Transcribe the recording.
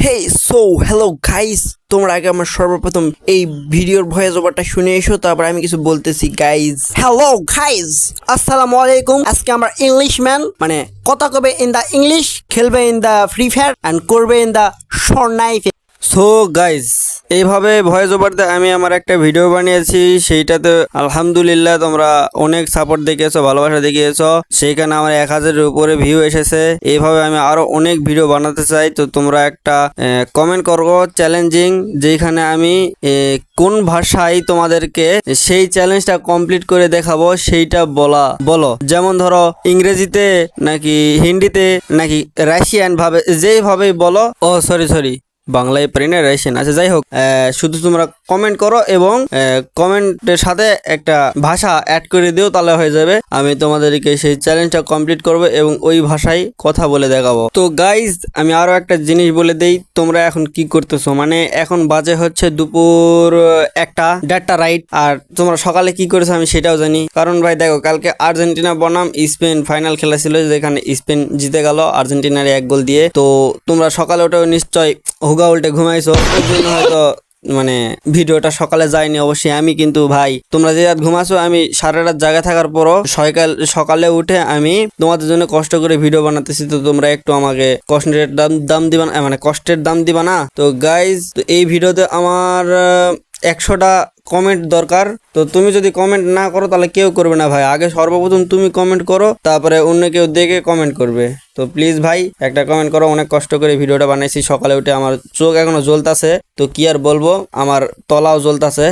Hello guys, তোমরা আগে আমার সর্বপ্রথম এই ভিডিওর ভয়েস ওভারটা শুনে এসো, তারপর আমি কিছু বলতেছি। গাইস, হ্যালো গাইস, আসসালামু আলাইকুম। আজকে আমরা ইংলিশ ম্যান, মানে কথা কবে ইন দা ইংলিশ, খেলবে in the free fire and করবে in the short knife. So guys, এইভাবে ভয়েস ওভার দিয়ে আমি আমার একটা ভিডিও বানিয়েছি। সেইটাতে আলহামদুলিল্লাহ তোমরা অনেক সাপোর্ট দেখিয়েছো, ভালোবাসা দেখিয়েছো। সেইখানে আমার 1000-এর উপরে ভিউ এসেছে। এইভাবে আমি আরো অনেক ভিডিও বানাতে চাই। তো তোমরা একটা কমেন্ট করো চ্যালেঞ্জিং, যেখানে আমি কোন ভাষায় তোমাদেরকে সেই চ্যালেঞ্জটা কমপ্লিট করে দেখাবো সেইটা বলো। যেমন ধরো ইংরেজিতে নাকি হিন্দিতে নাকি রাশিয়ান ভাবে, যেইভাবেই বলো। ও সরি, বাংলায় পারি না, রাশিয়ান আছে। যাই হোক, শুধু তোমরা কমেন্ট করো এবং কমেন্টের সাথে একটা ভাষা অ্যাড করে দিও, তাহলে হয়ে যাবে। আমি তোমাদেরকে সেই চ্যালেঞ্জটা কমপ্লিট করবো এবং ওই ভাষায় কথা বলে দেখাবো। তো গাইজ, আমি আরো একটা জিনিস বলে দেই, তোমরা এখন কি করতেছো, মানে এখন বাজে হচ্ছে দুপুর 1:30 রাইট। আর তোমরা সকালে কি করেছো আমি সেটাও জানি, কারণ ভাই দেখো, কালকে আর্জেন্টিনা বনাম স্পেন ফাইনাল খেলা ছিল, যেখানে স্পেন জিতে গেল আর্জেন্টিনার 1 গোল দিয়ে। তো তোমরা সকালে ওটাও নিশ্চয় হুগা উল্টে ঘুমাইছো, ওই জন্য হয়তো মানে ভিডিওটা সকালে যায়নি। অবশ্যই আমি কিন্তু ভাই, তোমরা যে রাত ঘুমাছো, আমি সারা রাত জায়গা থাকার পরও সকালে উঠে আমি তোমাদের জন্য কষ্ট করে ভিডিও বানাতেছি। তো তোমরা একটু আমাকে কষ্টের দাম দিবা না, মানে কষ্টের দাম দিবা না। তো গাইজ, এই ভিডিওতে আমার 100টা কমেন্ট দরকার। তো তুমি যদি কমেন্ট না করো তাহলে কেউ করবে না ভাই। আগে সর্বপ্রথম তুমি কমেন্ট করো, তারপরে অন্য কেউ দেখে কমেন্ট করবে। তো প্লিজ ভাই একটা কমেন্ট করো। অনেক কষ্ট করে ভিডিওটা বানাইছি সকালে উঠে, আমার চোখ এখনো জ্বলতাছে। তো কি আর বলবো, আমার তলাও জ্বলতাছে।